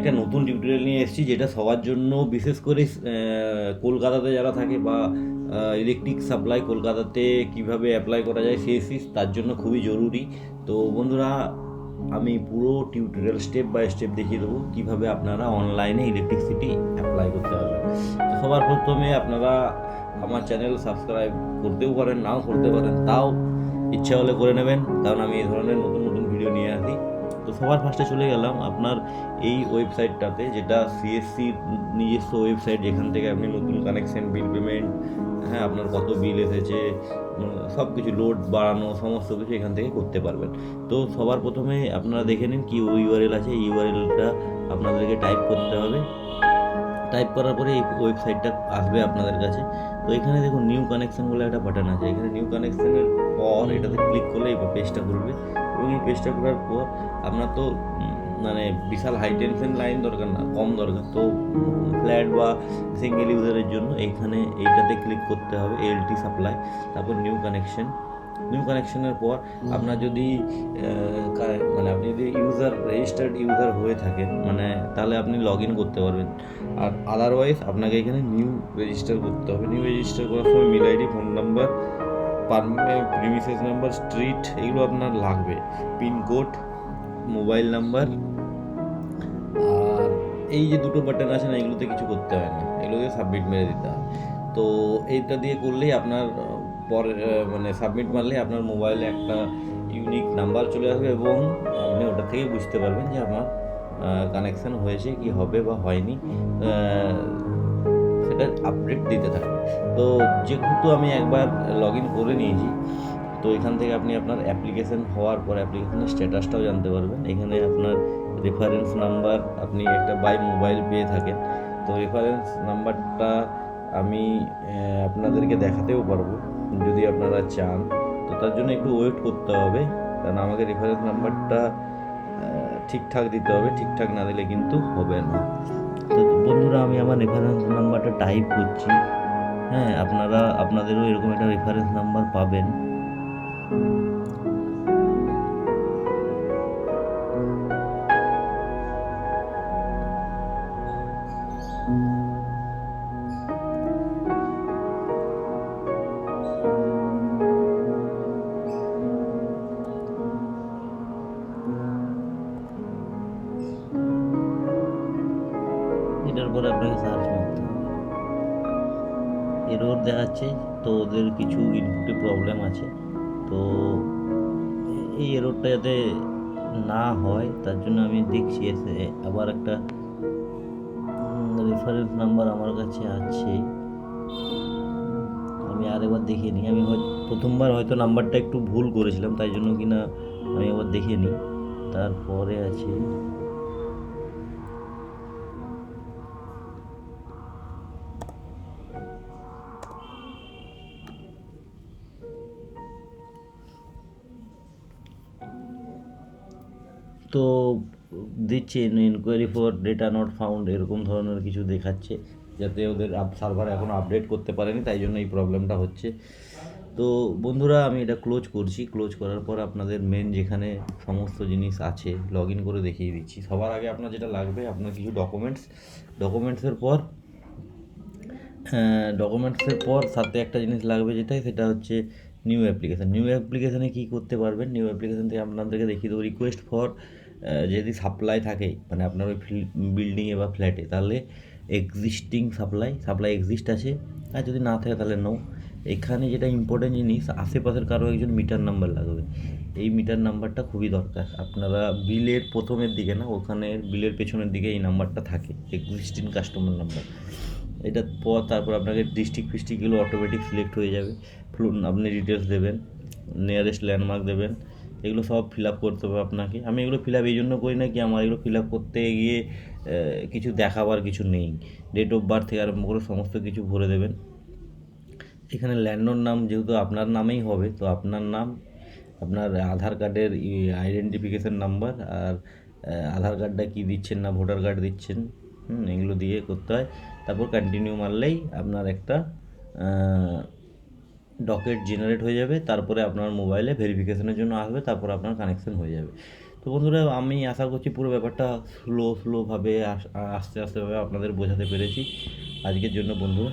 একটা নতুন টিউটোরিয়াল নিয়ে এসেছি, যেটা সবার জন্য, বিশেষ করে কলকাতাতে যারা থাকে বা ইলেকট্রিক সাপ্লাই কলকাতাতে কিভাবে অ্যাপ্লাই করা যায় cesc, তার জন্য খুবই জরুরি। তো বন্ধুরা, আমি পুরো টিউটোরিয়াল স্টেপ বাই স্টেপ দেখিয়ে দেবো কীভাবে আপনারা অনলাইনে ইলেকট্রিসিটি অ্যাপ্লাই করতে পারবেন। তো সবার প্রথমে আপনারা আমার চ্যানেল সাবস্ক্রাইব করতেও পারেন, নাও করতে পারেন, তাও ইচ্ছা হলে করে নেবেন, কারণ আমি এই ধরনের নতুন নতুন ভিডিও নিয়ে আসি। তো সবার ফার্স্টে চলে গেলাম আপনার এই ওয়েবসাইটটাতে, যেটা সিএসসির নিজস্ব ওয়েবসাইট, যেখান থেকে আপনি নতুন কানেকশন, বিল পেমেন্ট, হ্যাঁ আপনার কত বিল এসেছে, সব কিছু লোড বাড়ানো, সমস্ত কিছু এখান থেকে করতে পারবেন। তো সবার প্রথমে আপনারা দেখে নিন কি ইউআরএল আছে, ইউআরএলটা আপনাদেরকে টাইপ করতে হবে। টাইপ করার পরে এই ওয়েবসাইটটা আসবে আপনাদের কাছে। তো এখানে দেখুন নিউ কানেকশন বলে একটা বাটন আছে, এখানে নিউ কানেকশনের পর এটাতে ক্লিক করলে এই পেজটা খুলবে, এবং এই পেজটা খোলার পর আপনার তো মানে বিশাল হাই টেনশন লাইন দরকার না, কম দরকার। তো ফ্ল্যাট বা সিঙ্গেল ইউজারের জন্য এইখানে এইটাতে ক্লিক করতে হবে, এলটি সাপ্লাই, তারপর নিউ কানেকশন। নিউ কানেকশনের পর আপনার যদি মানে আপনি যদি রেজিস্টার্ড ইউজার হয়ে থাকেন, মানে তাহলে আপনি লগ ইন করতে পারবেন। আর আদারওয়াইজ আপনাকে এখানে নিউ রেজিস্টার করতে হবে। নিউ রেজিস্টার করার সময় mail ID, phone number, premises number, street, এগুলো আপনার লাগবে, পিনকোড, মোবাইল নাম্বার। আর এই যে দুটো বাটন আছে না, এগুলোতে কিছু করতে হয় না, এগুলোতে সাবমিট মেরে দিতে হয়। তো এইটা দিয়ে করলেই আপনার পরে মানে সাবমিট মারলে আপনার মোবাইলে একটা ইউনিক নাম্বার চলে আসবে, এবং আপনি ওটা থেকে বুঝতে পারবেন যে আমার কানেকশান হয়েছে কি হবে বা হয়নি, সেটা আপডেট দিতে থাকবে। তো যেহেতু আমি একবার লগ ইন করে নিয়েছি, তো এখান থেকে আপনি আপনার অ্যাপ্লিকেশন হওয়ার পর অ্যাপ্লিকেশনের স্ট্যাটাসটাও জানতে পারবেন। এখানে আপনার রেফারেন্স নাম্বার আপনি একটা বাই মোবাইল পেয়ে থাকেন, তো রেফারেন্স নাম্বারটা আমি আপনাদেরকে দেখাতেও পারবো যদি আপনারা চান। তো তার জন্য একটু ওয়েট করতে হবে, কারণ আমাকে রেফারেন্স নাম্বারটা ঠিকঠাক দিতে হবে, ঠিকঠাক না দিলে কিন্তু হবে না। তো বন্ধুরা, আমি আমার রেফারেন্স নাম্বারটা টাইপ করছি। হ্যাঁ, আপনাদেরও এরকম একটা রেফারেন্স নাম্বার পাবেন। এটার পরে আপনাকে সার্চ করতে হবে। এরর দেখাচ্ছে, তো ওদের কিছু ইনপুটে প্রবলেম আছে। তো এই এররটা যাতে না হয় তার জন্য আমি দেখছি, এসে আবার একটা রেফারেন্স নাম্বার আমার কাছে আছে, আমি আরেকবার দেখে নিই। আমি প্রথমবার হয়তো নাম্বারটা একটু ভুল করেছিলাম, তাই জন্য কিনা আমি আবার দেখে নিই। তারপরে আছে তো দিচ্ছে inquiry for data not found, এরকম ধরনের কিছু দেখাচ্ছে, যাতে ওদের সার্ভার এখন আপডেট করতে পারেনি, তাই জন্য এই প্রবলেমটা হচ্ছে। তো বন্ধুরা, আমি এটা ক্লোজ করছি। ক্লোজ করার পর আপনাদের মেন যেখানে সমস্ত জিনিস আছে লগ ইন করে দেখিয়ে দিচ্ছি। সবার আগে আপনার যেটা লাগবে, আপনার কিছু ডকুমেন্টসের পর সাথে একটা জিনিস লাগবে, সেটা হচ্ছে নিউ অ্যাপ্লিকেশান। নিউ অ্যাপ্লিকেশানে কী করতে পারবেন, নিউ অ্যাপ্লিকেশান থেকে আপনাদেরকে দেখিয়ে দেবো রিকোয়েস্ট ফর, যদি সাপ্লাই থাকে মানে আপনার ওই বিল্ডিংয়ে বা ফ্ল্যাটে, তাহলে এক্সিস্টিং সাপ্লাই এক্সিস্ট আছে, আর যদি না থাকে তাহলে নো। এখানে যেটা ইম্পর্টেন্ট জিনিস, আশেপাশের কারো একজন মিটার নাম্বার লাগবে। এই মিটার নাম্বারটা খুবই দরকার। আপনারা বিলের প্রথমের দিকে না, ওখানে বিলের পেছনের দিকে এই নাম্বারটা থাকে, এক্সিস্টিং কাস্টমার নাম্বার। এটার পর তারপর আপনাকে ডিস্ট্রিক্টগুলো অটোমেটিক সিলেক্ট হয়ে যাবে। আপনি ডিটেলস দেবেন, নিয়ারেস্ট ল্যান্ডমার্ক দেবেন, এগুলো সব ফিল আপ করতে হবে আপনাকে। আমি এগুলো ফিল আপ এই জন্য করি না কি, আমার এগুলো ফিল আপ করতে গিয়ে কিছু দেখাবার কিছু নেই। ডেট অফ বার্থ থেকে আরম্ভ করে সমস্ত কিছু ভরে দেবেন। এখানে ল্যান্ডর নাম যেহেতু আপনার নামেই হবে, তো আপনার নাম, আপনার আধার কার্ডের আইডেন্টিফিকেশান নাম্বার, আর আধার কার্ডটা কী দিচ্ছেন না ভোটার কার্ড দিচ্ছেন, এগুলো দিয়ে করতে হয়। তারপর কন্টিনিউ মারলেই আপনার একটা ডকেট জেনারেট হয়ে যাবে। তারপরে আপনার মোবাইলে ভেরিফিকেশনের জন্য আসবে, তারপর আপনার কানেকশন হয়ে যাবে। তো বন্ধুরা, আমি আশা করছি পুরো ব্যাপারটা স্লোভাবে আস্তে আস্তেভাবে আপনাদের বোঝাতে পেরেছি। আজকের জন্য বন্ধুরা